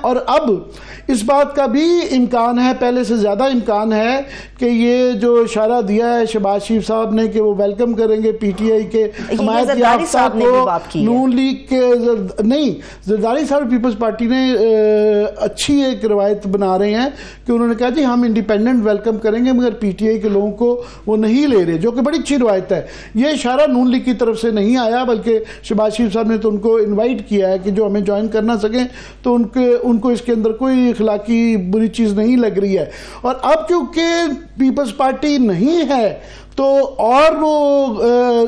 اور اب اس بات کا بھی امکان ہے, پہلے سے زیادہ امکان ہے کہ یہ جو اشارہ دیا ہے شہباز شریف صاحب نے کہ وہ ویلکم کریں گے پی ٹی آئی کے حمایت یافتہ کو, نون لیگ کے نہیں, زرداری صاحب پیپلز پارٹی نے اچھی ایک روایت بنا رہے ہیں کہ انہوں نے کہا جی ہم انڈیپینڈنٹ ویلکم کریں گے مگر پی ٹی آئی کے لوگوں کو وہ نہیں لے رہے, جو کہ بڑی اچھی روایت ہے. یہ اشارہ نون لیگ کی طرف سے نہیں آیا بلکہ شہباز شریف صاحب نے تو ان کو انوائٹ کیا ہے کہ جو ہمیں جوائن کرنا سکیں, تو ان کو اس کے اندر کوئی اخلاقی بری چیز نہیں لگ رہی ہے. اور اب چونکہ پیپلز پارٹی نہیں ہے تو اور وہ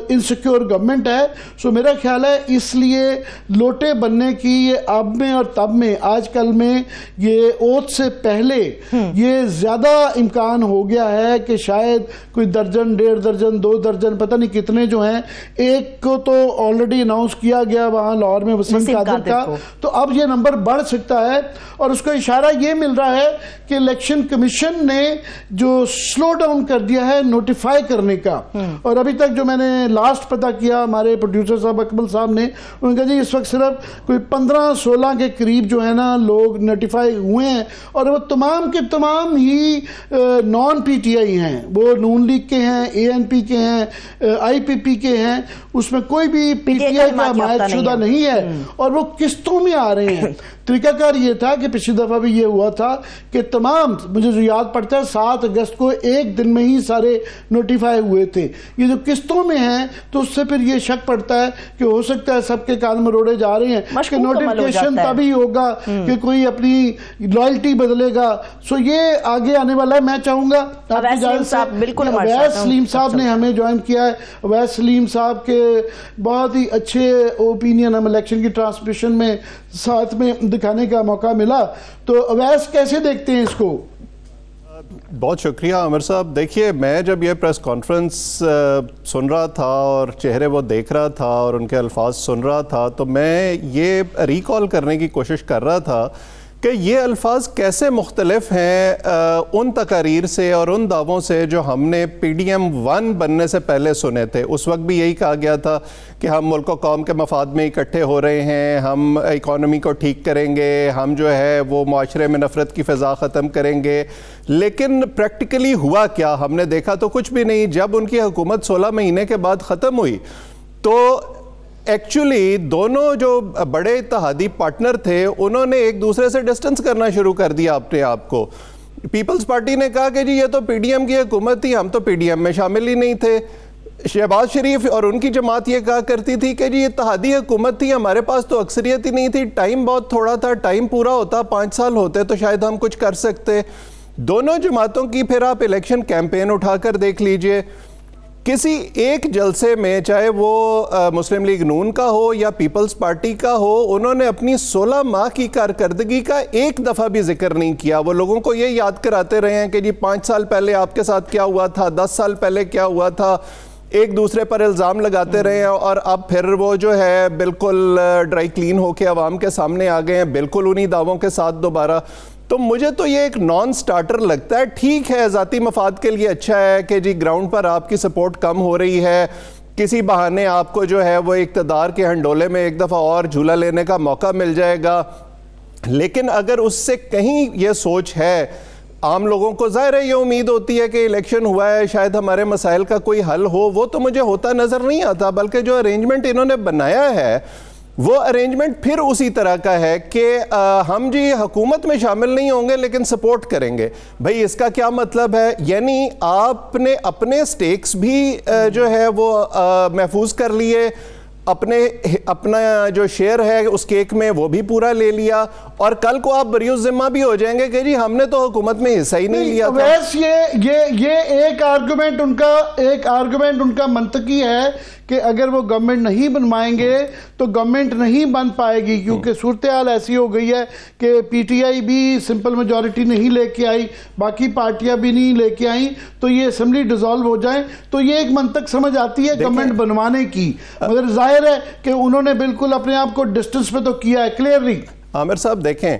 انسیکیور گورنمنٹ ہے, سو میرا خیال ہے اس لیے لوٹے بننے کی یہ اب میں اور تب میں آج کل میں یہ اوت سے پہلے یہ زیادہ امکان ہو گیا ہے کہ شاید کوئی درجن, 1.5 درجن, 2 درجن, پتہ نہیں کتنے جو ہیں, ایک کو تو آلریڈی اناؤنس کیا گیا وہاں لاہور میں وسیم قادر کا, تو اب یہ نمبر بڑھ سکتا ہے. اور اس کو اشارہ یہ مل رہا ہے کہ الیکشن کمیشن نے جو سلو ڈاؤن کر دیا ہے نوٹیفائی کرنے کا, اور ابھی تک جو میں نے لاسٹ پتہ کیا ہمارے پروڈیوسر صاحب اکمل صاحب نے, انہوں نے کہا جی اس وقت صرف کوئی 15-16 کے قریب جو ہے نا لوگ نوٹیفائی ہوئے ہیں, اور وہ تمام کے تمام ہی نان پی ٹی آئی ہیں, وہ نون لیگ کے ہیں, اے این پی کے ہیں, آئی پی پی کے ہیں, اس میں کوئی بھی پی ٹی آئی کا حمایت شدہ نہیں ہے, اور وہ قسطوں میں آ رہے ہیں. طریقہ کار یہ تھا کہ پچھلی دفعہ بھی یہ ہوا تھا کہ تمام, مجھے جو یاد پڑتا ہے 7 اگست کو ایک دن میں ہی سارے نوٹیفائی ہوئے تھے. یہ جو قسطوں میں ہیں تو اس سے پھر یہ شک پڑتا ہے کہ ہو سکتا ہے سب کے کان مروڑے جا رہے ہیں کہ نوٹیفیکیشن تبھی ہوگا کہ کوئی اپنی لائلٹی بدلے گا. سو یہ آگے آنے والا ہے. میں چاہوں گا اویس سلیم صاحب نے ہمیں جوائن کیا ہے. اویس سلیم صاحب کے بہت ہی اچھے اوپینین ہم الیکشن کی ٹرانسمیشن میں ساتھ میں دکھانے کا موقع ملا, تو اویس کیسے دیکھتے ہیں اس کو؟ بہت شکریہ عامر صاحب. دیکھیے میں جب یہ پریس کانفرنس سن رہا تھا اور چہرے وہ دیکھ رہا تھا اور ان کے الفاظ سن رہا تھا تو میں یہ ریکال کرنے کی کوشش کر رہا تھا کہ یہ الفاظ کیسے مختلف ہیں ان تقاریر سے اور ان دعووں سے جو ہم نے پی ڈی ایم 1 بننے سے پہلے سنے تھے. اس وقت بھی یہی کہا گیا تھا کہ ہم ملک و قوم کے مفاد میں اکٹھے ہو رہے ہیں, ہم اکانومی کو ٹھیک کریں گے, ہم جو ہے وہ معاشرے میں نفرت کی فضا ختم کریں گے. لیکن پریکٹیکلی ہوا کیا ہم نے دیکھا تو کچھ بھی نہیں. جب ان کی حکومت 16 مہینے کے بعد ختم ہوئی تو ایکچولی دونوں جو بڑے اتحادی پارٹنر تھے انہوں نے ایک دوسرے سے ڈسٹنس کرنا شروع کر دیا اپنے آپ کو. پیپلز پارٹی نے کہا کہ جی یہ تو پی ڈی ایم کی حکومت تھی, ہم تو پی ڈی ایم میں شامل ہی نہیں تھے. شہباز شریف اور ان کی جماعت یہ کہا کرتی تھی کہ جی یہ اتحادی حکومت تھی, ہمارے پاس تو اکثریت ہی نہیں تھی, ٹائم بہت تھوڑا تھا, ٹائم پورا ہوتا 5 سال ہوتے تو شاید ہم کچھ کر سکتے. دونوں جماعتوں کی پھر آپ الیکشن کیمپین اٹھا کر دیکھ لیجئے, کسی ایک جلسے میں چاہے وہ مسلم لیگ نون کا ہو یا پیپلز پارٹی کا ہو, انہوں نے اپنی 16 ماہ کی کارکردگی کا ایک دفعہ بھی ذکر نہیں کیا. وہ لوگوں کو یہ یاد کراتے رہے ہیں کہ جی 5 سال پہلے آپ کے ساتھ کیا ہوا تھا, 10 سال پہلے کیا ہوا تھا, ایک دوسرے پر الزام لگاتے رہے ہیں, اور اب پھر وہ جو ہے بالکل ڈرائی کلین ہو کے عوام کے سامنے آ گئے ہیں بالکل انہی دعووں کے ساتھ دوبارہ. تو مجھے تو یہ ایک نان سٹارٹر لگتا ہے. ٹھیک ہے ذاتی مفاد کے لیے اچھا ہے کہ جی گراؤنڈ پر آپ کی سپورٹ کم ہو رہی ہے, کسی بہانے آپ کو جو ہے وہ اقتدار کے ہنڈولے میں ایک دفعہ اور جھولا لینے کا موقع مل جائے گا. لیکن اگر اس سے کہیں یہ سوچ ہے, عام لوگوں کو ظاہر ہے یہ امید ہوتی ہے کہ الیکشن ہوا ہے شاید ہمارے مسائل کا کوئی حل ہو, وہ تو مجھے ہوتا نظر نہیں آتا. بلکہ جو ارینجمنٹ انہوں نے بنایا ہے وہ ارینجمنٹ پھر اسی طرح کا ہے کہ ہم جی حکومت میں شامل نہیں ہوں گے لیکن سپورٹ کریں گے. بھئی اس کا کیا مطلب ہے؟ یعنی آپ نے اپنے سٹیکس بھی جو ہے وہ محفوظ کر لیے, اپنا جو شیئر ہے اس کیک میں وہ بھی پورا لے لیا, اور کل کو آپ بری الذمہ بھی ہو جائیں گے کہ جی ہم نے تو حکومت میں حصہ ہی نہیں لیا تھا. ویس یہ ایک آرگومنٹ ان کا منطقی ہے کہ اگر وہ گورنمنٹ نہیں بنوائیں گے تو گورنمنٹ نہیں بن پائے گی, کیونکہ صورتحال ایسی ہو گئی ہے کہ پی ٹی آئی بھی سمپل میجورٹی نہیں لے کے آئی, باقی پارٹیاں بھی نہیں لے کے آئیں, تو یہ اسمبلی ڈیزالو ہو جائیں. تو یہ ایک منطق سمجھ آتی ہے گورنمنٹ بنوانے کی, مگر ظاہر ہے کہ انہوں نے بالکل اپنے آپ کو ڈسٹنس پہ تو کیا ہے کلیئرلی. عامر صاحب دیکھیں,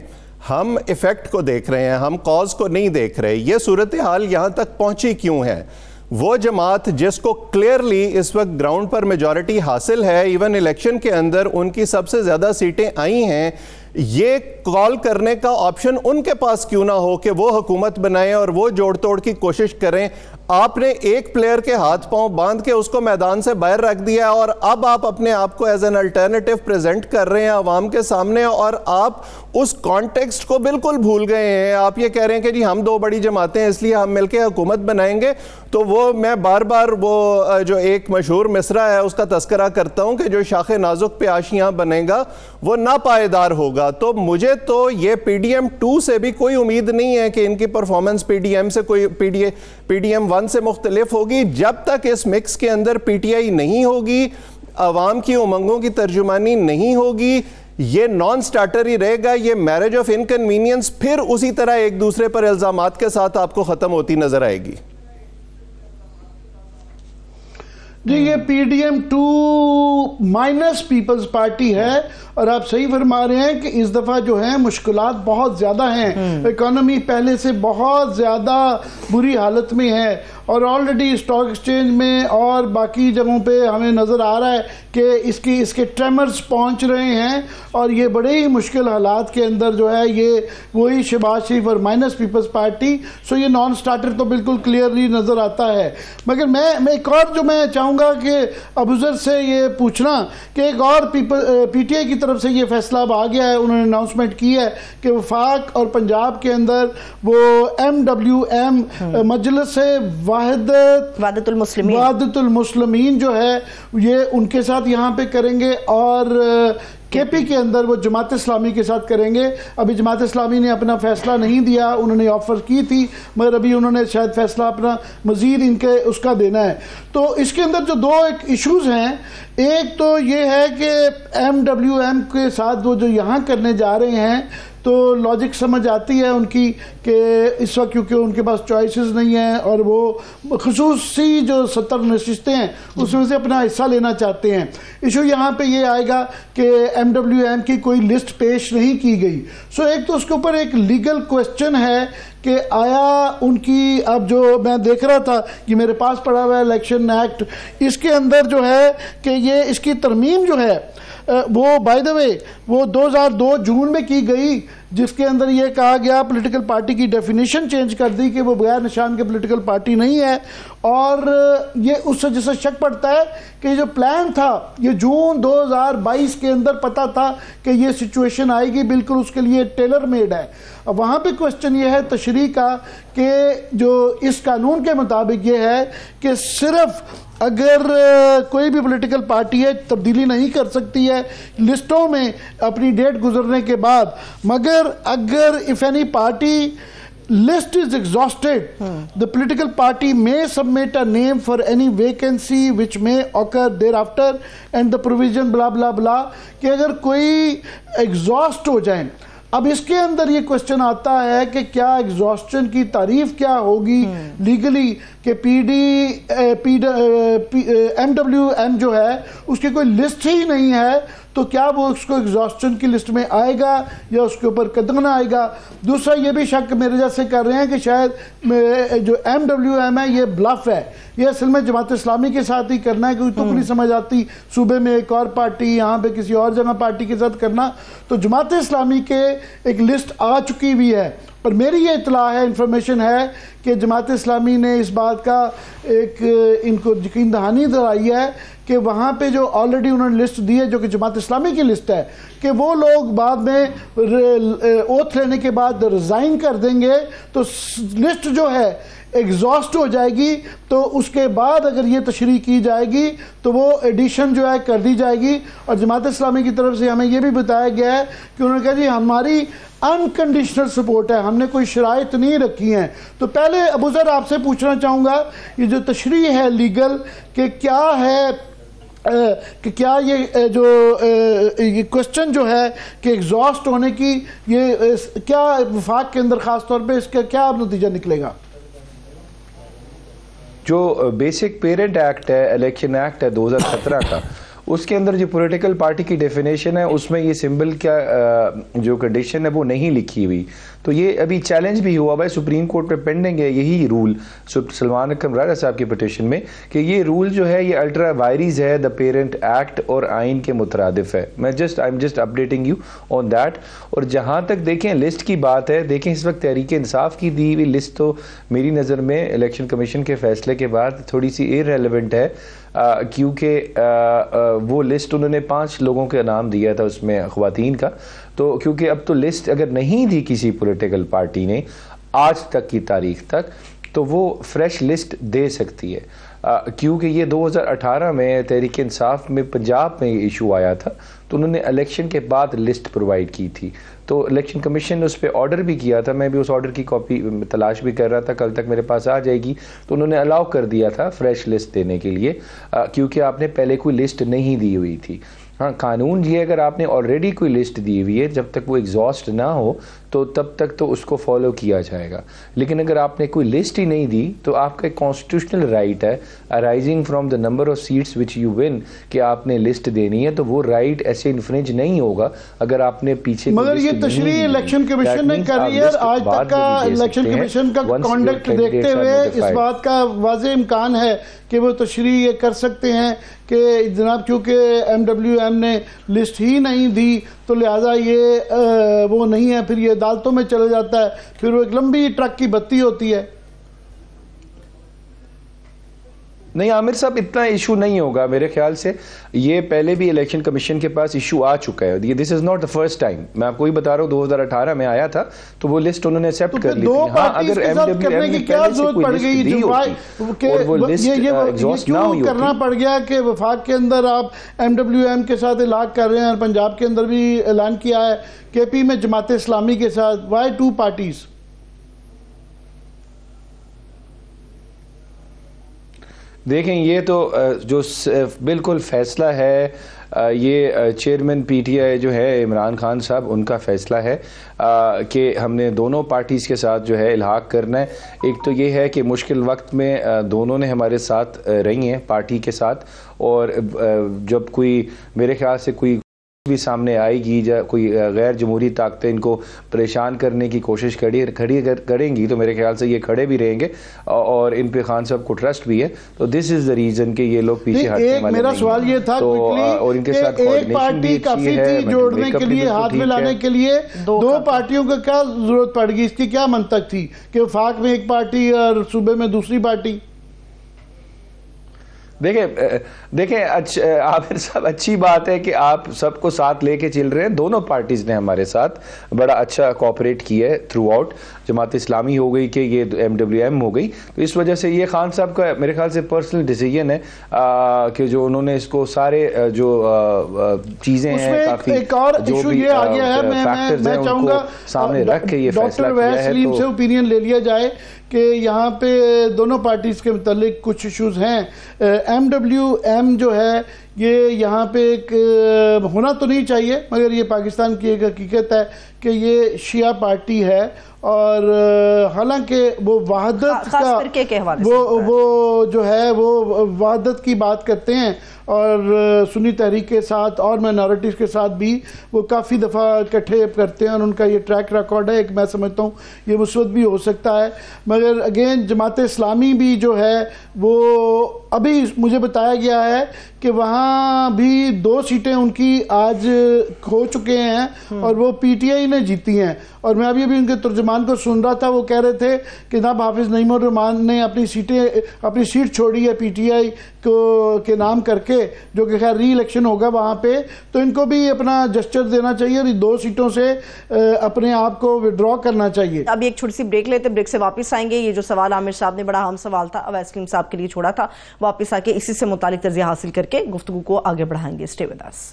ہم ایفیکٹ کو دیکھ رہے ہیں, ہم کاز کو نہیں دیکھ رہے. یہ صورتحال یہاں تک پہنچی کیوں ہے؟ وہ جماعت جس کو کلیئرلی اس وقت گراؤنڈ پر میجورٹی حاصل ہے, ایون الیکشن کے اندر ان کی سب سے زیادہ سیٹیں آئی ہیں, یہ کال کرنے کا آپشن ان کے پاس کیوں نہ ہو کہ وہ حکومت بنائیں اور وہ جوڑ توڑ کی کوشش کریں؟ آپ نے ایک پلیئر کے ہاتھ پاؤں باندھ کے اس کو میدان سے باہر رکھ دیا اور اب آپ اپنے آپ کو ایز این الٹرنیٹیو پریزنٹ کر رہے ہیں عوام کے سامنے، اور آپ اس کانٹیکسٹ کو بالکل بھول گئے ہیں۔ آپ یہ کہہ رہے ہیں کہ جی ہم دو بڑی جماعتیں ہیں اس لیے ہم مل کے حکومت بنائیں گے، تو وہ میں بار بار وہ جو ایک مشہور مصرع ہے اس کا تذکرہ کرتا ہوں کہ جو شاخ نازک پہ آشیاں بنے گا وہ ناپائیدار ہوگا۔ تو مجھے تو یہ پی ڈی ایم 2 سے بھی کوئی امید نہیں ہے کہ ان کی پرفارمنس پی ڈی ایم سے کوئی پی ڈی ایم 1 سے مختلف ہوگی، جب تک اس مکس کے اندر پی ٹی آئی نہیں ہوگی، عوام کی امنگوں کی ترجمانی نہیں ہوگی، یہ نان سٹارٹر ہی رہے گا۔ یہ میرج آف انکنوینئنس پھر اسی طرح ایک دوسرے پر الزامات کے ساتھ آپ کو ختم ہوتی نظر آئے گی۔ جی یہ P D M 2 minus Peoples Party ہے، اور آپ صحیح فرما رہے ہیں کہ اس دفعہ جو ہیں مشکلات بہت زیادہ ہیں، اکانومی پہلے سے بہت زیادہ بری حالت میں ہے، اور آلریڈی اسٹاک ایکسچینج میں اور باقی جگہوں پہ ہمیں نظر آ رہا ہے کہ اس کے ٹریمرز پہنچ رہے ہیں، اور یہ بڑے ہی مشکل حالات کے اندر جو ہے یہ وہی شہباز شریف اور مائنس پیپلز پارٹی، سو یہ نان سٹارٹر تو بالکل کلیئرلی نظر آتا ہے۔ مگر میں ایک اور جو میں چاہوں گا کہ ابوذر سے یہ پوچھنا کہ ایک اور پی ٹی آئی کی طرف سے یہ فیصلہ اب آ گیا ہے، انہوں نے اناؤنسمنٹ کی ہے کہ وفاق اور پنجاب کے اندر وہ MWM مجلس وحدت المسلمین جو ہے یہ ان کے ساتھ یہاں پہ کریں گے، اور کے پی کے اندر وہ جماعت اسلامی کے ساتھ کریں گے۔ ابھی جماعت اسلامی نے اپنا فیصلہ نہیں دیا، انہوں نے آفر کی تھی مگر ابھی انہوں نے شاید فیصلہ اپنا مزید ان کے اس کا دینا ہے۔ تو اس کے اندر جو دو ایک ایشوز ہیں، ایک تو یہ ہے کہ MWM کے ساتھ وہ جو یہاں کرنے جا رہے ہیں تو لاجک سمجھ آتی ہے ان کی کہ اس وقت کیونکہ ان کے پاس چوائسز نہیں ہیں اور وہ خصوصی جو 70 نشستیں ہیں اس میں سے اپنا حصہ لینا چاہتے ہیں۔ ایشو یہاں پہ یہ آئے گا کہ MWM کی کوئی لسٹ پیش نہیں کی گئی، سو ایک تو اس کے اوپر ایک لیگل کوسچن ہے کہ آیا ان کی، اب جو میں دیکھ رہا تھا یہ میرے پاس پڑا ہوا ہے الیکشن ایکٹ، اس کے اندر جو ہے کہ یہ اس کی ترمیم جو ہے وہ بائی دا وے وہ 2002 جون میں کی گئی، جس کے اندر یہ کہا گیا پولیٹیکل پارٹی کی ڈیفینیشن چینج کر دی کہ وہ بغیر نشان کے پولیٹیکل پارٹی نہیں ہے، اور یہ اس سے جسے شک پڑتا ہے کہ یہ جو پلان تھا یہ جون 2022 کے اندر پتا تھا کہ یہ سچویشن آئے گی، بالکل اس کے لیے ٹیلر میڈ ہے۔ اب وہاں پہ کوسچن یہ ہے تشریح کا کہ جو اس قانون کے مطابق یہ ہے کہ صرف اگر کوئی بھی پولیٹیکل پارٹی ہے تبدیلی نہیں کر سکتی ہے لسٹوں میں اپنی ڈیٹ گزرنے کے بعد، مگر اگر if any party list is exhausted, the political party may submit a name for any vacancy which may occur thereafter and the provision blah blah blah، کہ اگر کوئی ایگزاسٹ ہو جائیں۔ اب اس کے اندر یہ کوسچن آتا ہے کہ کیا ایگزاسٹن کی تعریف کیا ہوگی لیگلی، کہ MWM جو ہے اس کی کوئی لسٹ ہی نہیں ہے تو کیا وہ اس کو ایگزاسٹن کی لسٹ میں آئے گا یا اس کے اوپر قدم نہ آئے گا۔ دوسرا یہ بھی شک میرے جیسے کر رہے ہیں کہ شاید جو MWM ہے یہ بلف ہے، یہ اصل میں جماعت اسلامی کے ساتھ ہی کرنا ہے، کیونکہ تو نہیں سمجھ آتی صوبے میں ایک اور پارٹی، یہاں پہ کسی اور جگہ پارٹی کے ساتھ کرنا۔ تو جماعت اسلامی کے ایک لسٹ آ چکی ہوئی ہے، پر میری یہ اطلاع ہے، انفارمیشن ہے کہ جماعت اسلامی نے اس بات کا ایک ان کو یقین دہانی دلائی ہے کہ وہاں پہ جو آلریڈی انہوں نے لسٹ دی ہے جو کہ جماعت اسلامی کی لسٹ ہے، کہ وہ لوگ بعد میں اوتھ لینے کے بعد ریزائن کر دیں گے تو لسٹ جو ہے ایگزاسٹ ہو جائے گی، تو اس کے بعد اگر یہ تشریح کی جائے گی تو وہ ایڈیشن جو ہے کر دی جائے گی۔ اور جماعت اسلامی کی طرف سے ہمیں یہ بھی بتایا گیا ہے کہ انہوں نے کہا جی ہماری انکنڈیشنل سپورٹ ہے، ہم نے کوئی شرائط نہیں رکھی ہیں۔ تو پہلے ابوذر آپ سے پوچھنا چاہوں گا یہ جو تشریح ہے لیگل کہ کیا ہے، کہ کیا یہ جو کوسچن جو ہے کہ ایگزاسٹ ہونے کی، یہ کیا وفاق کے اندر خاص طور پہ اس کا کیا نتیجہ نکلے گا؟ جو بیسک پیرنٹ ایکٹ ہے، الیکشن ایکٹ ہے 2017 کا، اس کے اندر جو پولیٹیکل پارٹی کی ڈیفینیشن ہے اس میں یہ سمبل کا جو کنڈیشن ہے وہ نہیں لکھی ہوئی. تو یہ ابھی چیلنج بھی ہوا بھائی سپریم کورٹ پہ پینڈنگ ہے یہی رول سلمان اکرم راجہ صاحب کی پٹیشن میں کہ یہ رول جو ہے یہ الٹرا وائریز ہے دا پیرنٹ ایکٹ اور آئین کے مترادف ہے. میں I am just updating you on that. اور جہاں تک دیکھیں لسٹ کی بات ہے, دیکھیں اس وقت تحریک انصاف کی دی ہوئی لسٹ تو میری نظر میں الیکشن کمیشن کے فیصلے کے بعد تھوڑی سی ارریلیونٹ ہے, کیونکہ وہ لسٹ انہوں نے 5 لوگوں کے نام دیا تھا اس میں خواتین کا. تو کیونکہ اب تو لسٹ اگر نہیں دی کسی پولیٹیکل پارٹی نے آج تک کی تاریخ تک تو وہ فریش لسٹ دے سکتی ہے, کیونکہ یہ 2018 میں تحریک انصاف میں پنجاب میں ایشو آیا تھا تو انہوں نے الیکشن کے بعد لسٹ پرووائڈ کی تھی. تو الیکشن کمیشن نے اس پہ آرڈر بھی کیا تھا, میں بھی اس آرڈر کی کاپی تلاش بھی کر رہا تھا, کل تک میرے پاس آ جائے گی. تو انہوں نے الاؤ کر دیا تھا فریش لسٹ دینے کے لیے, کیونکہ آپ نے پہلے کوئی لسٹ نہیں دی ہوئی تھی. ہاں قانون یہ اگر آپ نے آلریڈی کوئی لسٹ دی ہوئی ہے جب تک وہ ایگزاسٹ نہ ہو تو تب تک تو اس کو فالو کیا جائے گا. لیکن اگر آپ نے کوئی لسٹ ہی نہیں دی تو آپ کا ایک کانسٹیٹیوشنل رائٹ ہے arising from the number of sets which you one کہ آپ نے لسٹ دینی ہے, تو وہ رائٹ ایسے انفرنج نہیں ہوگا اگر آپ نے پیچھے. مگر یہ تشریح الیکشن کمیشن نے کر رہی ہے, آج تک کا الیکشن کمیشن کا کانڈکٹ دیکھتے ہوئے اس بات کا واضح امکان ہے کہ وہ تشریح یہ کر سکتے ہیں کہ جناب کیونکہ ایم ڈبلیو ایم نے لسٹ ہی نہیں دی تو لہٰذا یہ وہ نہیں ہے, پھر یہ عدالتوں میں چلے جاتا ہے, پھر وہ ایک لمبی ٹرک کی بتی ہوتی ہے. نہیں عامر صاحب اتنا ایشو نہیں ہوگا میرے خیال سے, یہ پہلے بھی الیکشن کمیشن کے پاس ایشو آ چکا ہے, this is not the first time. میں آپ کو ہی بتا رہا ہوں 2018 میں آیا تھا تو وہ لسٹ انہوں نے ایکسیپٹ کر لی تھی. ہاں اگر ایم ڈبلیو ایم نے پہلے سے کوئی لسٹ دی ہوتی اور وہ لسٹ ایگزاسٹ نہ ہوئی ہوتی. کرنا پڑ گیا کہ وفاق کے اندر آپ ایم ڈبلیو ایم کے ساتھ الحاق کر رہے ہیں, پنجاب کے اندر بھی اعلان کیا ہے, کے پی میں جماعت اسلامی کے ساتھ, وائی 2 پارٹیز؟ دیکھیں یہ تو جو بالکل فیصلہ ہے یہ چیئرمین پی ٹی آئی جو ہے عمران خان صاحب ان کا فیصلہ ہے کہ ہم نے دونوں پارٹیز کے ساتھ جو ہے الحاق کرنا ہے. ایک تو یہ ہے کہ مشکل وقت میں دونوں نے ہمارے ساتھ رہی ہیں پارٹی کے ساتھ, اور جب کوئی میرے خیال سے کوئی بھی سامنے آئے گی یا کوئی غیر جمہوری طاقتیں ان کو پریشان کرنے کی کوشش کریں گی تو میرے خیال سے یہ کھڑے بھی رہیں گے, اور ان پہ خان صاحب کو ٹرسٹ بھی ہے. تو دس از دا ریزن کہ یہ لوگ پیچھے ہٹنے والے نہیں. میرا سوال یہ تھا اور ان کے ساتھ ایک پارٹی کافی تھی جوڑنے کے لیے, ہاتھ میں لانے کے لیے, 2 پارٹیوں کا کیا ضرورت پڑ گئی؟ اس کی کیا منطق تھی کہ وفاق میں ایک پارٹی اور صوبے میں دوسری پارٹی؟ دیکھیں عامر صاحب اچھی بات ہے کہ آپ سب کو ساتھ لے کے چل رہے ہیں. دونوں پارٹیز نے ہمارے ساتھ بڑا اچھا کوآپریٹ کیا ہے تھرو آؤٹ. جماعت اسلامی ہو گئی کہ یہ ایم ڈبلیو ایم ہو گئی, تو اس وجہ سے یہ خان صاحب کا میرے خیال سے پرسنل ڈیسیجن ہے کہ جو انہوں نے اس کو سارے جو چیزیں ہیں کافی ایک اور ایشو یہ آ گیا ہے, میں چاہوں گا سامنے رکھ کے یہ فیصلہ کیا ہے. سلیم سے اوپینین لے لیا جائے کہ یہاں پہ دونوں پارٹیز کے متعلق کچھ ایشوز ہیں. ایم ڈبلیو ایم جو ہے یہ یہاں پہ ایک ہونا تو نہیں چاہیے, مگر یہ پاکستان کی ایک حقیقت ہے کہ یہ شیعہ پارٹی ہے, اور حالانکہ وہ وحدت کا وہ جو ہے وہ وحدت کی بات کرتے ہیں, اور سنی تحریک کے ساتھ اور مائنارٹیز کے ساتھ بھی وہ کافی دفعہ اکٹھے کرتے ہیں, اور ان کا یہ ٹریک ریکارڈ ہے. ایک میں سمجھتا ہوں یہ مثبت بھی ہو سکتا ہے. مگر اگین جماعت اسلامی بھی جو ہے وہ ابھی مجھے بتایا گیا ہے کہ وہاں بھی 2 سیٹیں ان کی آج کھو چکے ہیں, اور وہ پی ٹی آئی نے جیتی ہیں. اور میں ابھی ان کے ترجمان کو سن رہا تھا, وہ کہہ رہے تھے کہ جناب حافظ نعیم الرحمان نے اپنی سیٹ چھوڑی ہے پی ٹی آئی کے نام کر کے, جو کہ خیر ری الیکشن ہوگا وہاں پہ, تو ان کو بھی اپنا جسچر دینا چاہیے اور 2 سیٹوں سے اپنے آپ کو وڈرا کرنا چاہیے. ابھی ایک چھوٹی سی بریک لیتے, بریک سے واپس آئیں گے. یہ جو سوال عامر صاحب نے بڑا اہم سوال تھا اویس کریم صاحب کے لیے چھوڑا تھا, واپس آ کے اسی سے متعلق تجزیہ حاصل کر کے گفتگو کو آگے بڑھائیں گے. Stay with us.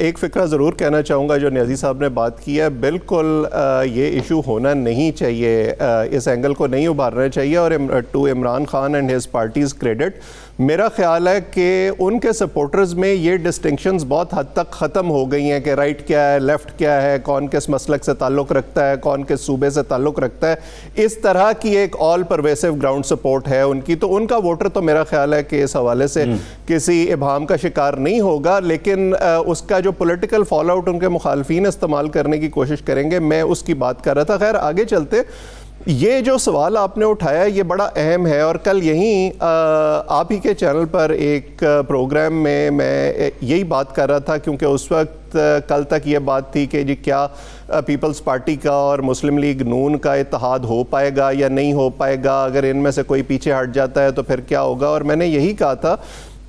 ایک فکرہ ضرور کہنا چاہوں گا جو نیازی صاحب نے بات کی ہے، بالکل یہ ایشو ہونا نہیں چاہیے، اس اینگل کو نہیں ابھارنا چاہیے، اور to Imran Khan and his party's credit, میرا خیال ہے کہ ان کے سپورٹرز میں یہ ڈسٹنکشنز بہت حد تک ختم ہو گئی ہیں کہ رائٹ کیا ہے، لیفٹ کیا ہے، کون کس مسلک سے تعلق رکھتا ہے، کون کس صوبے سے تعلق رکھتا ہے، اس طرح کی ایک آل پرویسو گراؤنڈ سپورٹ ہے ان کی، تو ان کا ووٹر تو میرا خیال ہے کہ اس حوالے سے کسی ابہام کا شکار نہیں ہوگا، لیکن اس کا جو پولیٹیکل فال آؤٹ ان کے مخالفین استعمال کرنے کی کوشش کریں گے، میں اس کی بات کر رہا تھا۔ خیر آگے چلتے، یہ جو سوال آپ نے اٹھایا یہ بڑا اہم ہے، اور کل یہیں آپ ہی کے چینل پر ایک پروگرام میں یہی بات کر رہا تھا، کیونکہ اس وقت کل تک یہ بات تھی کہ جی کیا پیپلز پارٹی کا اور مسلم لیگ نون کا اتحاد ہو پائے گا یا نہیں ہو پائے گا، اگر ان میں سے کوئی پیچھے ہٹ جاتا ہے تو پھر کیا ہوگا، اور میں نے یہی کہا تھا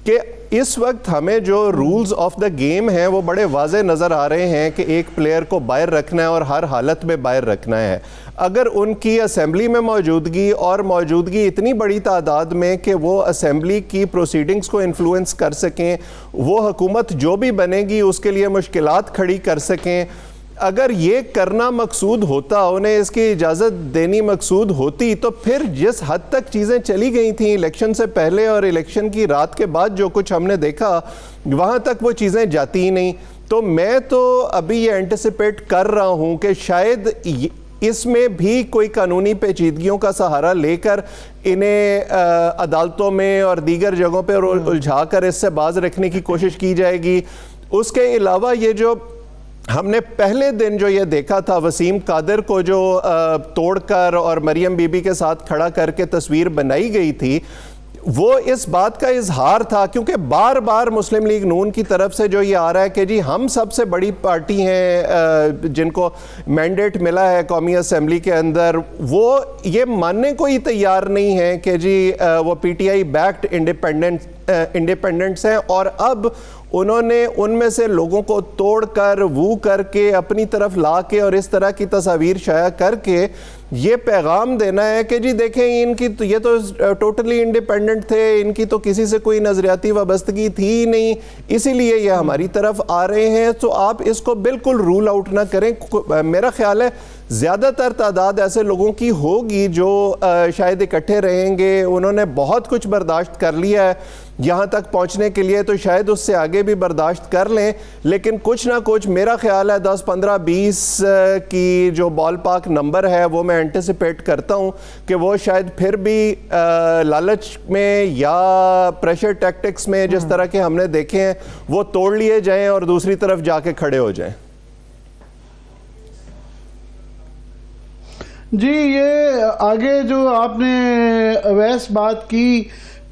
کہ اس وقت ہمیں جو رولز آف دا گیم ہیں وہ بڑے واضح نظر آ رہے ہیں کہ ایک پلیئر کو باہر رکھنا ہے اور ہر حالت میں باہر رکھنا ہے۔ اگر ان کی اسمبلی میں موجودگی اتنی بڑی تعداد میں کہ وہ اسمبلی کی پروسیڈنگز کو انفلوئنس کر سکیں، وہ حکومت جو بھی بنے گی اس کے لیے مشکلات کھڑی کر سکیں، اگر یہ کرنا مقصود ہوتا، انہیں اس کی اجازت دینی مقصود ہوتی، تو پھر جس حد تک چیزیں چلی گئی تھیں الیکشن سے پہلے اور الیکشن کی رات کے بعد جو کچھ ہم نے دیکھا، وہاں تک وہ چیزیں جاتی ہی نہیں۔ تو میں تو ابھی یہ اینٹیسپیٹ کر رہا ہوں کہ شاید اس میں بھی کوئی قانونی پیچیدگیوں کا سہارا لے کر انہیں عدالتوں میں اور دیگر جگہوں پہ الجھا کر اس سے باز رکھنے کی کوشش کی جائے گی۔ اس کے علاوہ یہ جو ہم نے پہلے دن جو یہ دیکھا تھا وسیم قادر کو جو توڑ کر اور مریم بی بی کے ساتھ کھڑا کر کے تصویر بنائی گئی تھی، وہ اس بات کا اظہار تھا، کیونکہ بار بار مسلم لیگ نون کی طرف سے جو یہ آ رہا ہے کہ جی ہم سب سے بڑی پارٹی ہیں جن کو مینڈیٹ ملا ہے قومی اسمبلی کے اندر، وہ یہ ماننے کو ہی تیار نہیں ہے کہ جی وہ پی ٹی آئی بیکڈ انڈیپینڈنٹس ہیں، اور اب انہوں نے ان میں سے لوگوں کو توڑ کر وو کر کے اپنی طرف لا کے اور اس طرح کی تصاویر شائع کر کے یہ پیغام دینا ہے کہ جی دیکھیں ان کی یہ تو ٹوٹلی انڈیپینڈنٹ تھے، ان کی تو کسی سے کوئی نظریاتی وابستگی تھی ہی نہیں، اسی لیے یہ ہماری طرف آ رہے ہیں۔ تو آپ اس کو بالکل رول آؤٹ نہ کریں۔ میرا خیال ہے زیادہ تر تعداد ایسے لوگوں کی ہوگی جو شاید اکٹھے رہیں گے، انہوں نے بہت کچھ برداشت کر لیا ہے یہاں تک پہنچنے کے لیے، تو شاید اس سے آگے بھی برداشت کر لیں، لیکن کچھ نہ کچھ میرا خیال ہے 10 15 20 کی جو بال پاک نمبر ہے وہ میں اینٹیسپیٹ کرتا ہوں کہ وہ شاید پھر بھی لالچ میں یا پریشر ٹیکٹکس میں جس طرح کے ہم نے دیکھے ہیں وہ توڑ لیے جائیں اور دوسری طرف جا کے کھڑے ہو جائیں۔ جی یہ آگے جو آپ نے اویس بات کی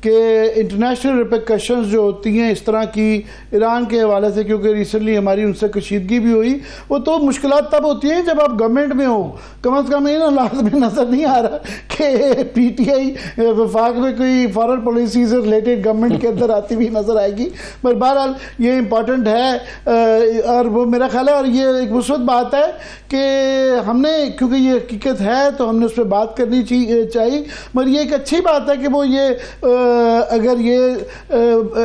کہ انٹرنیشنل ریپیکشنز جو ہوتی ہیں اس طرح کی ایران کے حوالے سے، کیونکہ ریسنٹلی ہماری ان سے کشیدگی بھی ہوئی، وہ تو مشکلات تب ہوتی ہیں جب آپ گورنمنٹ میں ہو۔ کم از کم ان حالات میں نظر نہیں آ رہا کہ پی ٹی آئی وفاق میں کوئی فارن پالیسی سے ریلیٹڈ گورنمنٹ کے اندر آتی بھی نظر آئے گی، پر بہرحال یہ امپورٹنٹ ہے، اور وہ میرا خیال ہے، اور یہ ایک مثبت بات ہے کہ ہم نے، کیونکہ یہ حقیقت ہے تو ہم نے اس پہ بات کرنی چاہیے، مگر یہ ایک اچھی بات ہے کہ وہ اگر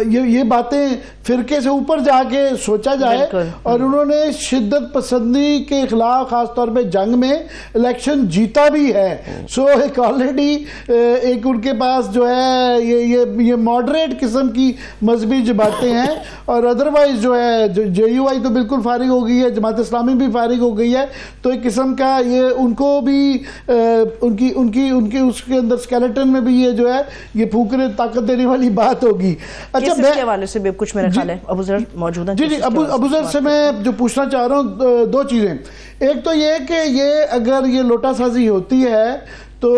یہ باتیں فرقے سے اوپر جا کے سوچا جائے، اور انہوں نے شدت پسندی کے خلاف خاص طور پہ جنگ میں الیکشن جیتا بھی ہے، سو ایک آلریڈی ایک ان کے پاس جو ہے یہ ماڈریٹ قسم کی مذہبی جماعتیں ہیں، اور ادروائز جو ہے جے یو آئی تو بالکل فارغ ہو گئی ہے، جماعت اسلامی بھی فارغ ہو گئی ہے، تو ایک قسم کا یہ ان کو بھی ان کی اس کے اندر اسکیلیٹن میں بھی یہ جو ہے یہ پھونکنے طاقت دینے والی بات ہوگی۔ اچھا اس کے حوالے سے بھی کچھ میرا خیال ہے ابو ذر موجود ہیں۔ جی ابو ذر سے میں جو پوچھنا چاہ رہا ہوں دو چیزیں، ایک تو یہ کہ یہ اگر یہ لوٹا سازی ہوتی ہے تو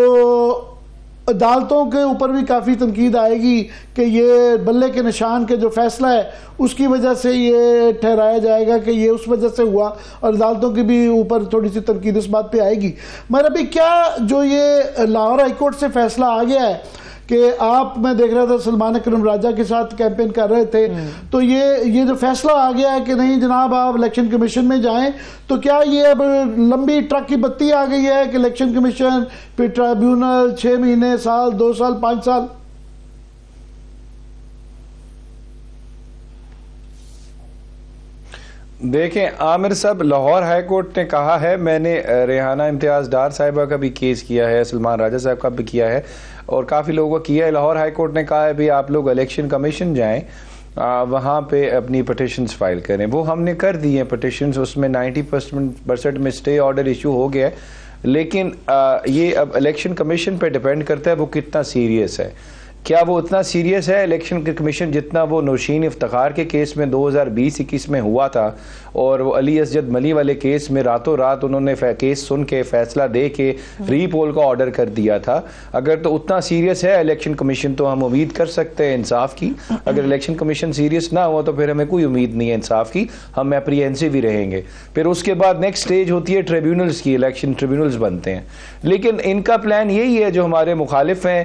عدالتوں کے اوپر بھی کافی تنقید آئے گی کہ یہ بلے کے نشان کے جو فیصلہ ہے اس کی وجہ سے یہ ٹھہرایا جائے گا کہ یہ اس وجہ سے ہوا، اور عدالتوں کی بھی اوپر تھوڑی سی تنقید اس بات پہ آئے گی۔ مگر ابھی کیا جو یہ لاہور ہائی کورٹ سے فیصلہ آ گیا ہے کہ آپ، میں دیکھ رہا تھا سلمان اکرم راجہ کے ساتھ کیمپین کر رہے تھے، تو یہ جو فیصلہ آ گیا ہے کہ نہیں جناب آپ الیکشن کمیشن میں جائیں، تو کیا یہ اب لمبی ٹرک کی بتی آ گئی ہے کہ الیکشن کمیشن پھر ٹرائیبیونل 6 مہینے، سال، 2 سال، 5 سال؟ دیکھیں عامر صاحب، لاہور ہائی کورٹ نے کہا ہے، میں نے ریحانہ امتیاز ڈار صاحبہ کا بھی کیس کیا ہے، سلمان راجہ صاحب کا بھی کیا ہے، اور کافی لوگوں کا کیا ہے. لاہور ہائی کورٹ نے کہا ہے بھی آپ لوگ الیکشن کمیشن جائیں، وہاں پہ اپنی پٹیشنز فائل کریں. وہ ہم نے کر دی ہیں پٹیشنز، اس میں 90% میں اسٹے آرڈر ایشو ہو گیا ہے. لیکن یہ اب الیکشن کمیشن پہ ڈیپینڈ کرتا ہے وہ کتنا سیریس ہے. کیا وہ اتنا سیریس ہے الیکشن کمیشن جتنا وہ نوشین افتخار کے کیس میں 2020-21 میں ہوا تھا، اور وہ علی اسجد ملی والے کیس میں راتوں رات انہوں نے کیس سن کے فیصلہ دے کے ری پول کا آرڈر کر دیا تھا؟ اگر تو اتنا سیریس ہے الیکشن کمیشن تو ہم امید کر سکتے ہیں انصاف کی. اگر الیکشن کمیشن سیریس نہ ہوا تو پھر ہمیں کوئی امید نہیں ہے انصاف کی، ہم اپریہنسو ہی رہیں گے. پھر اس کے بعد نیکسٹ سٹیج ہوتی ہے ٹریبیونلز کی، الیکشن ٹریبیونلز بنتے ہیں. لیکن ان کا پلان یہی ہے جو ہمارے مخالف ہیں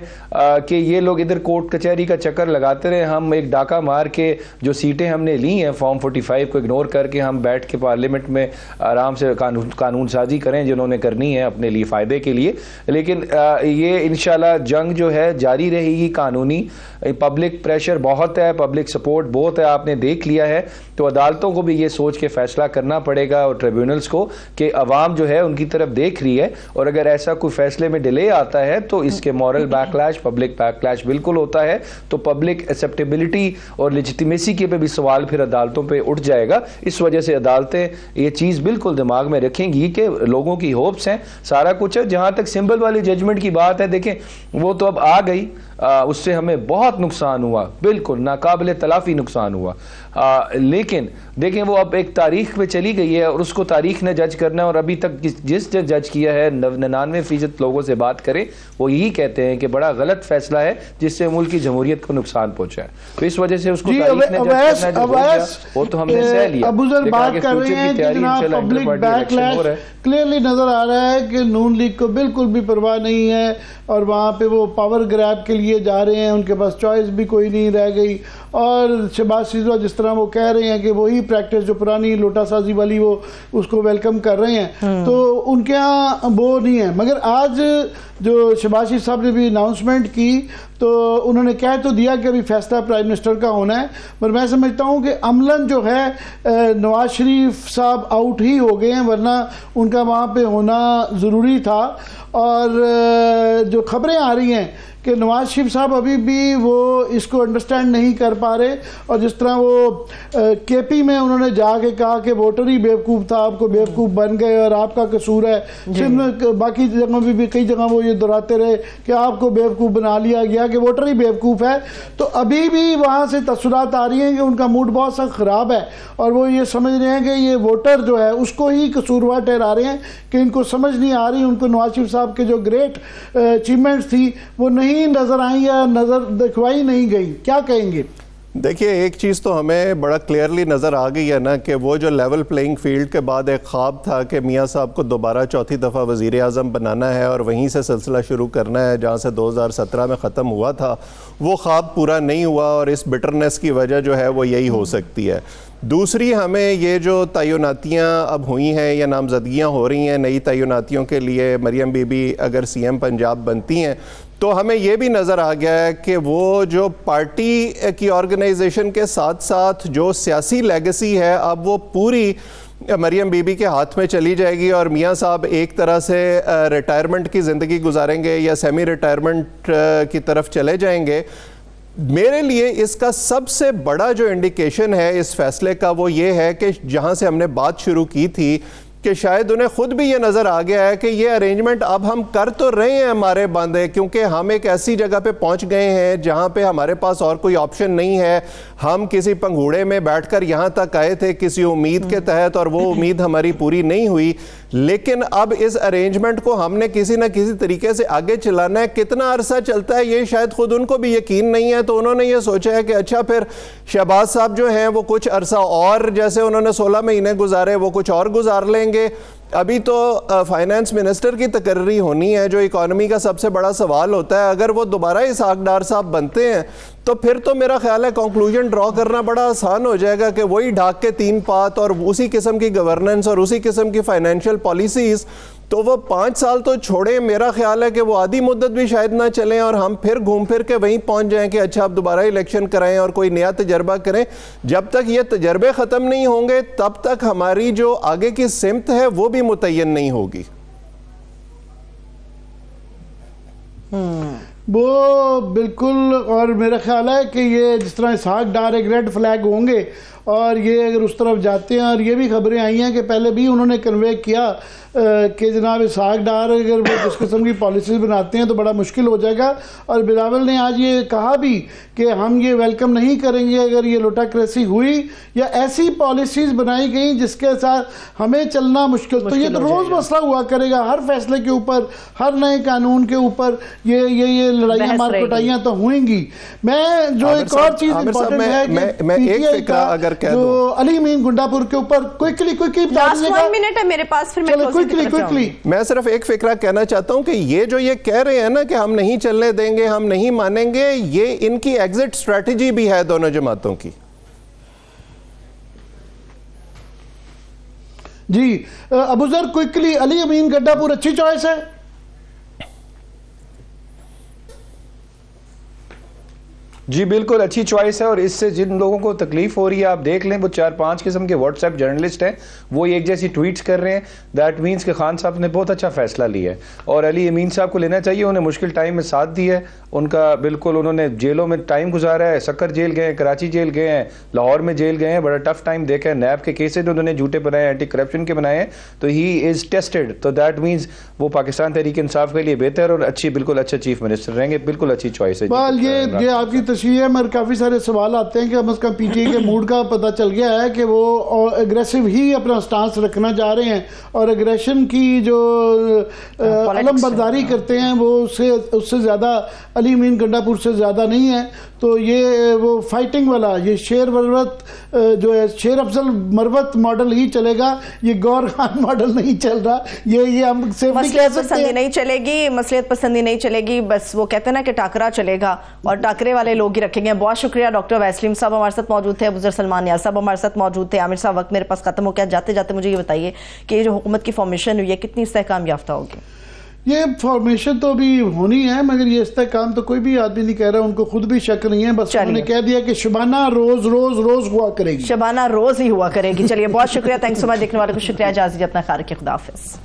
کہ یہ لوگ ادھر کورٹ کچہری کا چکر لگاتے رہے. ہم ایک ڈاکہ مار کے جو سیٹیں ہم نے لی ہیں فارم 45 کو اگنور کر کے ہم بیٹھ کے پارلیمنٹ میں آرام سے قانون سازی کریں جنہوں نے کرنی ہے اپنے لیے فائدے کے لیے. لیکن یہ انشاءاللہ جنگ جو ہے جاری رہے گی قانونی. پبلک پریشر بہت ہے، پبلک سپورٹ بہت ہے، آپ نے دیکھ لیا ہے. تو عدالتوں کو بھی یہ سوچ کے فیصلہ کرنا پڑے گا اور ٹریبیونلز کو کہ عوام جو ہے ان کی طرف دیکھ رہی ہے، اور اگر ایسا کوئی فیصلے میں ڈیلے آتا ہے تو اس کے مورل بیکلیش، پبلک بیکلیش بالکل ہوتا ہے. تو پبلک ایکسیپٹیبلٹی اور لیجیٹیمیسی کے پہ بھی سوال پھر عدالتوں پہ اٹھ جائے گا. اس وجہ سے عدالتیں یہ چیز بالکل دماغ میں رکھیں گی کہ لوگوں کی ہوپس ہیں، سارا کچھ ہے. جہاں تک سمبل والی ججمنٹ کی بات ہے، دیکھیں وہ تو اب آ گئی، اس سے ہمیں بہت نقصان ہوا، بالکل ناقابل تلافی نقصان ہوا. لیکن دیکھیں وہ اب ایک تاریخ پہ چلی گئی ہے اور اس کو تاریخ نے جج کرنا ہے. اور ابھی تک جس جج کیا ہے 99% لوگوں سے بات کریں وہ یہی کہتے ہیں کہ بڑا غلط فیصلہ ہے جس سے ملک کی جمہوریت کو نقصان پہنچا ہے. تو اس وجہ سے اس کو تاریخ نے جج کرنا جو ہو گیا وہ تو ہم نے سہ لیا. ابو ذر بات کر رہے ہیں کہ جناب پبلک بیکلیش کلیئرلی نظر آ رہا ہے کہ نون لیگ کو بالکل بھی پرواہ نہیں ہے اور وہاں پہ وہ پاور گریب کے لیے جا رہے ہیں، ان کے پاس چوائس بھی کوئی نہیں رہ گئی. اور شہباز شریف جس طرح وہ کہہ رہے ہیں کہ وہی پریکٹس جو پرانی لوٹا سازی والی وہ اس کو ویلکم کر رہے ہیں، تو ان کے ہاں وہ نہیں ہے. مگر آج جو شہباز شریف صاحب نے بھی اناؤنسمنٹ کی تو انہوں نے کہہ تو دیا کہ ابھی فیصلہ پرائم منسٹر کا ہونا ہے، پر میں سمجھتا ہوں کہ عملاً جو ہے نواز شریف صاحب آؤٹ ہی ہو گئے ہیں، ورنہ ان کا وہاں پہ ہونا ضروری تھا. اور جو خبریں آ رہی ہیں کہ نواز شریف صاحب ابھی بھی وہ اس کو انڈرسٹینڈ نہیں کر پا رہے، اور جس طرح وہ کے پی میں انہوں نے جا کے کہا کہ ووٹر ہی بیوقوف تھا، آپ کو بیوقوف بن گئے اور آپ کا قصور ہے. باقی جگہوں بھی کئی جگہ وہ یہ دہراتے رہے کہ آپ کو بیوقوف بنا لیا گیا، کہ ووٹر ہی بیوقوف ہے. تو ابھی بھی وہاں سے تاثرات آ رہی ہیں کہ ان کا موڈ بہت سخت خراب ہے اور وہ یہ سمجھ رہے ہیں کہ یہ ووٹر جو ہے اس کو ہی قصوروار ٹھہرا رہے ہیں، کہ ان کو سمجھ نہیں آ رہی، ان کو نواز شریف صاحب کے جو گریٹ اچیومنٹس تھی وہ نہیں نظر آئیں یا نظر دکھوائی نہیں گئی. کیا کہیں گے؟ دیکھیے ایک چیز تو ہمیں بڑا کلیئرلی نظر آ گئی ہے نا کہ وہ جو لیول پلینگ فیلڈ کے بعد ایک خواب تھا کہ میاں صاحب کو دوبارہ چوتھی دفعہ وزیر اعظم بنانا ہے اور وہیں سے سلسلہ شروع کرنا ہے جہاں سے 2017 میں ختم ہوا تھا، وہ خواب پورا نہیں ہوا اور اس بٹرنس کی وجہ جو ہے وہ یہی ہو سکتی ہے. دوسری ہمیں یہ جو تعیناتیاں اب ہوئی ہیں یا نامزدگیاں ہو رہی ہیں نئی تعیناتیوں کے لیے، مریم بی بی اگر سی ایم پنجاب بنتی ہیں تو ہمیں یہ بھی نظر آ گیا ہے کہ وہ جو پارٹی کی آرگنائزیشن کے ساتھ ساتھ جو سیاسی لیگیسی ہے اب وہ پوری مریم بی بی کے ہاتھ میں چلی جائے گی، اور میاں صاحب ایک طرح سے ریٹائرمنٹ کی زندگی گزاریں گے یا سیمی ریٹائرمنٹ کی طرف چلے جائیں گے. میرے لیے اس کا سب سے بڑا جو انڈیکیشن ہے اس فیصلے کا وہ یہ ہے کہ جہاں سے ہم نے بات شروع کی تھی کہ شاید انہیں خود بھی یہ نظر آ گیا ہے کہ یہ ارینجمنٹ اب ہم کر تو رہے ہیں ہمارے باندھے، کیونکہ ہم ایک ایسی جگہ پہ پہنچ گئے ہیں جہاں پہ ہمارے پاس اور کوئی آپشن نہیں ہے. ہم کسی پنگھوڑے میں بیٹھ کر یہاں تک آئے تھے کسی امید کے تحت اور وہ امید ہماری پوری نہیں ہوئی، لیکن اب اس ارینجمنٹ کو ہم نے کسی نہ کسی طریقے سے آگے چلانا ہے. کتنا عرصہ چلتا ہے یہ شاید خود ان کو بھی یقین نہیں ہے، تو انہوں نے یہ سوچا ہے کہ اچھا پھر شہباز صاحب جو ہیں وہ کچھ عرصہ اور جیسے انہوں نے 16 مہینے گزارے وہ کچھ اور گزار لیں گے. ابھی تو فائنانس منسٹر کی تقرری ہونی ہے جو اکانومی کا سب سے بڑا سوال ہوتا ہے. اگر وہ دوبارہ اسحاق ڈار صاحب بنتے ہیں تو پھر تو میرا خیال ہے کنکلوژن ڈرا کرنا بڑا آسان ہو جائے گا کہ وہی ڈھاک کے 3 پات اور اسی قسم کی گورننس اور اسی قسم کی فائنینشیل پالیسیز تو وہ 5 سال تو چھوڑیں، میرا خیال ہے کہ وہ آدھی مدت بھی شاید نہ چلیں اور ہم پھر گھوم پھر کے وہیں پہنچ جائیں کہ اچھا اب دوبارہ الیکشن کرائیں اور کوئی نیا تجربہ کریں. جب تک یہ تجربے ختم نہیں ہوں گے تب تک ہماری جو آگے کی سمت ہے وہ بھی متعین نہیں ہوگی. وہ بالکل، اور میرا خیال ہے کہ یہ جس طرح اسحاق ڈار ایک ریڈ فلیگ ہوں گے اور یہ اگر اس طرف جاتے ہیں، اور یہ بھی خبریں آئی ہیں کہ پہلے بھی انہوں نے کنوے کیا کہ جناب اسحاق ڈار اگر وہ اس قسم کی پالیسیز بناتے ہیں تو بڑا مشکل ہو جائے گا. اور بلاول نے آج یہ کہا بھی کہ ہم یہ ویلکم نہیں کریں گے اگر یہ لوٹاکریسی ہوئی یا ایسی پالیسیز بنائی گئیں جس کے ساتھ ہمیں چلنا مشکل. تو یہ تو روز مسئلہ ہوا کرے گا، ہر فیصلے کے اوپر، ہر نئے قانون کے اوپر یہ لڑائیاں مار پٹائیاں تو ہوئیں گی. میں جو ایک اور چیز امپورٹنٹ ہے کہ میں ایک فکرہ اگر کہہ دوں، جو علی امین گنڈا پور کے اوپر کوئکلی لاسٹ 1 منٹ ہے میرے پاس، پھر میں صرف ایک فکرہ کہنا چاہتا ہوں کہ یہ جو یہ کہہ رہے ہیں نا کہ ہم نہیں چلنے دیں گے، ہم نہیں مانیں گے، یہ ان کی ایگزٹ سٹریٹجی بھی ہے دونوں جماعتوں کی. جی ابو ذر کوئکلی، علی امین گڈا پور اچھی چوائس ہے؟ جی بالکل اچھی چوائس ہے، اور اس سے جن لوگوں کو تکلیف ہو رہی ہے آپ دیکھ لیں، وہ 4-5 قسم کے واٹس ایپ جرنلسٹ ہیں، وہ ایک جیسی ٹویٹس کر رہے ہیں. دیٹ مینس کہ خان صاحب نے بہت اچھا فیصلہ لیا ہے، اور علی امین صاحب کو لینا چاہیے. انہیں مشکل ٹائم میں ساتھ دیا ہے ان کا، بالکل انہوں نے جیلوں میں ٹائم گزارا ہے، سکر جیل گئے ہیں، کراچی جیل گئے ہیں، لاہور میں جیل گئے ہیں، بڑا ٹف ٹائم دیکھا ہے. نیب کے کیسز انہوں نے جھوٹے بنائے، اینٹی کرپشن کے بنائے ہیں، تو ہی از ٹیسٹڈ. تو دیٹ مینس وہ پاکستان تحریک انصاف کے لیے بہتر اور اچھی، بالکل اچھا چیف منسٹر رہیں گے. بالکل اچھی چوائس ہے. یہ آپ کی تشریح ہے، مگر کافی سارے سوال آتے ہیں کہ ہم اس کا پی ٹی اے کے موڈ کا پتہ چل گیا ہے کہ وہ اگریسو ہی اپنا سٹانس رکھنا چاہ رہے ہیں، اور اگریشن کی جو علم برداری کرتے ہیں وہ اس سے زیادہ علی امین گنڈا پور سے زیادہ نہیں ہے. تو یہ وہ فائٹنگ والا، یہ شیر مروت جو ہے، شیر افضل مروت ماڈل ہی چلے گا، یہ گور خان ماڈل نہیں چل رہا. یہ ہم سیفلی کہہ سکتے ہیں، نہیں چلے گی، مصلحت پسندی نہیں چلے گی، بس وہ کہتے ہیں نا کہ ٹاکرا چلے گا اور ٹاکرے والے لوگ ہی رکھیں گے. بہت شکریہ ڈاکٹر ویسلیم صاحب ہمارے ساتھ موجود تھے، ابو ذر سلمان نیاز صاحب ہمارے ساتھ موجود تھے. عامر صاحب وقت میرے پاس ختم ہو گیا، جاتے جاتے مجھے یہ بتائیے کہ یہ جو حکومت کی فارمیشن ہوئی ہے کتنی استحکام یافتہ ہوگی؟ یہ فارمیشن تو ابھی ہونی ہے، مگر یہ استحکام تو کوئی بھی آدمی نہیں کہہ رہا، ان کو خود بھی شک نہیں ہے. بس انہوں نے کہہ دیا کہ شبانہ روز روز روز ہوا کرے گی، شبانہ روز ہی ہوا کرے گی. چلیے بہت شکریہ، تھینکس سو مچ. دیکھنے والے کو شکریہ، اجازت دیجیے، اپنا خیال رکھیے، خدا حافظ.